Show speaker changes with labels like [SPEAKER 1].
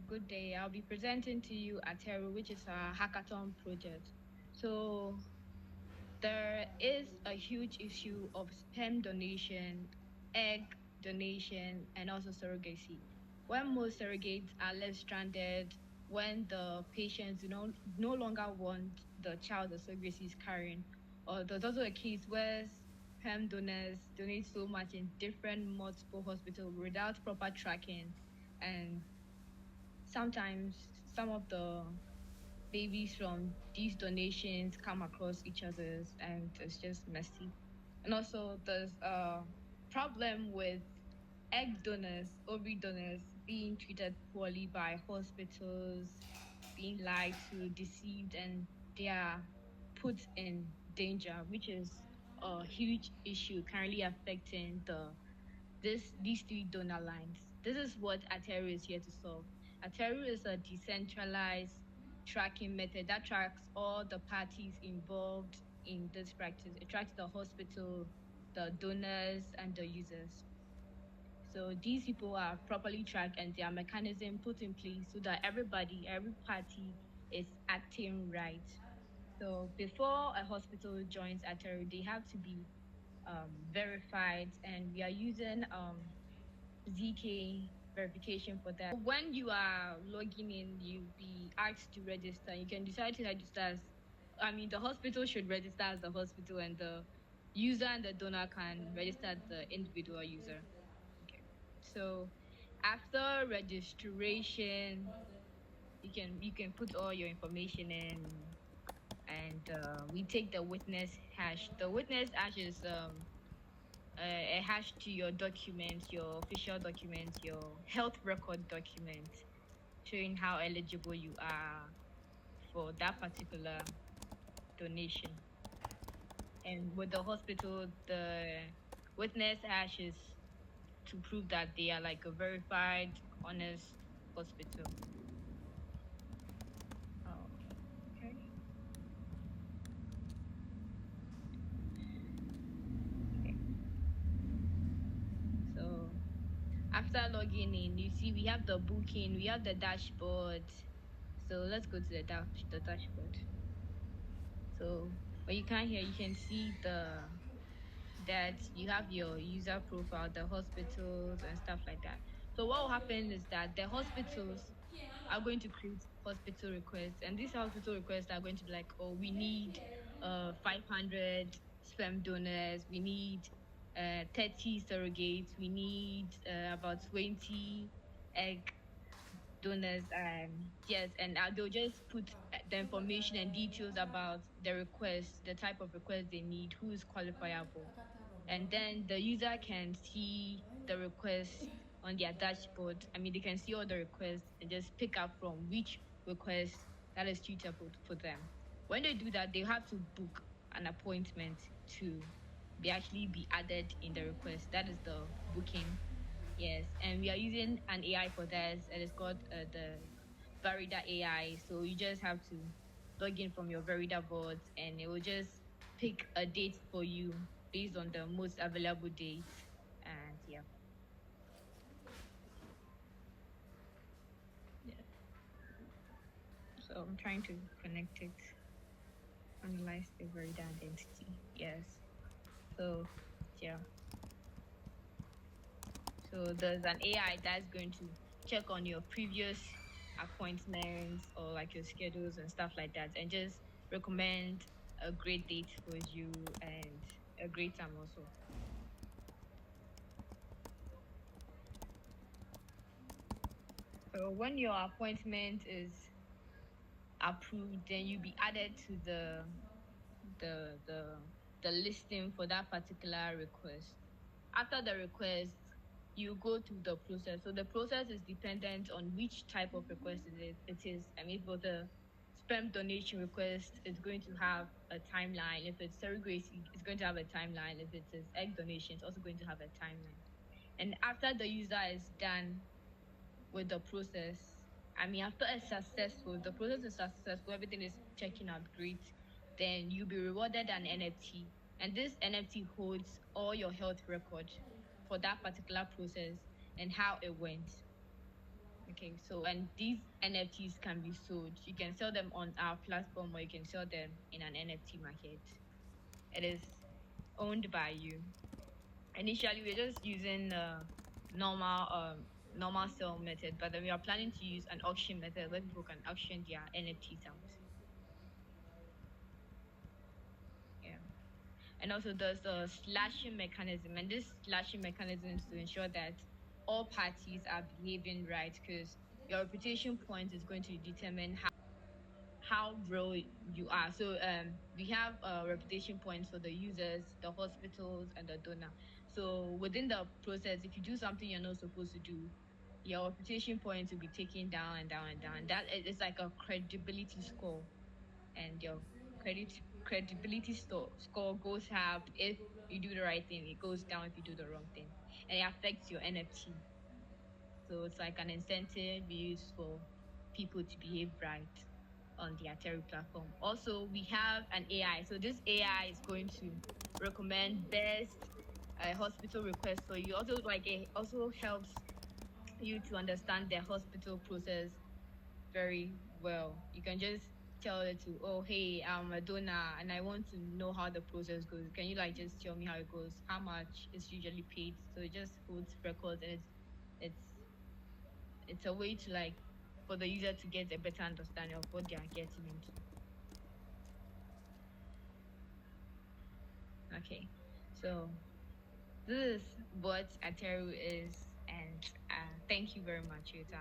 [SPEAKER 1] Good day. I'll be presenting to you Ataeru, which is a hackathon project. So there is a huge issue of sperm donation, egg donation, and also surrogacy. When most surrogates are left stranded, when the patients no longer want the child the surrogacy is carrying, or there's also a case where sperm donors donate so much in different multiple hospitals without proper tracking, and sometimes some of the babies from these donations come across each other's and it's just messy. And also there's a problem with egg donors, ovary donors being treated poorly by hospitals, being lied to, deceived, and they are put in danger, which is a huge issue currently affecting these three donor lines. This is what Ataeru is here to solve. Ataeru is a decentralized tracking method that tracks all the parties involved in this practice. It tracks the hospital, the donors, and the users. So these people are properly tracked and their mechanism put in place so that every party is acting right. So before a hospital joins Ataeru, they have to be verified, and we are using ZK verification for that. When you are logging in, you'll be asked to register. You can decide to register the hospital should register as the hospital, and the user and the donor can register as the individual user. Okay. So after registration, you can put all your information in, and we take the witness hash. The witness hash is a hash to your documents, your official documents, your health record document, showing how eligible you are for that particular donation. And with the hospital, the witness hash is to prove that they are like a verified, honest hospital. Oh, okay. Okay. So after logging in, you see we have the booking, we have the dashboard. So let's go to the dashboard. So when you can hear, you can see that you have your user profile, the hospitals and stuff like that. So what will happen is that the hospitals are going to create hospital requests, and these hospital requests are going to be like, oh, we need 500 sperm donors, we need 30 surrogates, we need about 20 egg donors, and yes, and they'll just put the information and details about the request, the type of request they need, who is qualifiable, and then the user can see the request on their dashboard. They can see all the requests and just pick up from which request that is suitable for them. When they do that, they have to book an appointment to be added in the request. That is the booking. Yes, and we are using an AI for this, and it's called the Verida AI. So you just have to log in from your Verida board, and it will just pick a date for you based on the most available date. And yeah, yeah. So I'm trying to connect it, analyze the Verida identity. Yes. So yeah. So there's an AI that's going to check on your previous appointments or like your schedules and stuff like that, and just recommend a great date for you and a great time also. So when your appointment is approved, then you'll be added to the the the listing for that particular request. After the request, you go through the process. So the process is dependent on which type of request it is. For the sperm donation request, it's going to have a timeline. If it's surrogacy, it's going to have a timeline. If it is egg donation, it's also going to have a timeline. And after the user is done with the process, after the process is successful, everything is checking out great, then you'll be rewarded an NFT. And this NFT holds all your health record for that particular process and how it went. Okay, so and these NFTs can be sold. You can sell them on our platform or you can sell them in an NFT market. It is owned by you. Initially, we're just using normal sale method, but then we are planning to use an auction method where people can auction their NFTs out. Yeah. And also there's a slashing mechanism, and this slashing mechanism is to ensure that all parties are behaving right because your reputation point is going to determine how real you are. So we have reputation points for the users, the hospitals, and the donor. So within the process, if you do something you're not supposed to do, your reputation points will be taken down and down and down. That is like a credibility score, and your credibility score goes up if you do the right thing. It goes down if you do the wrong thing, and it affects your NFT. So it's like an incentive used for people to behave right on the Ataeru platform. Also, we have an AI. So this AI is going to recommend best hospital requests for you. Also, like it also helps you to understand the hospital process very well. You can just tell it to, oh, hey, I'm a donor and I want to know how the process goes. Can you like just tell me how it goes? How much is usually paid? So it just holds records, and it's it's a way to like for the user to get a better understanding of what they are getting into. Okay, so this is what Ataeru is, and thank you very much, Yuta.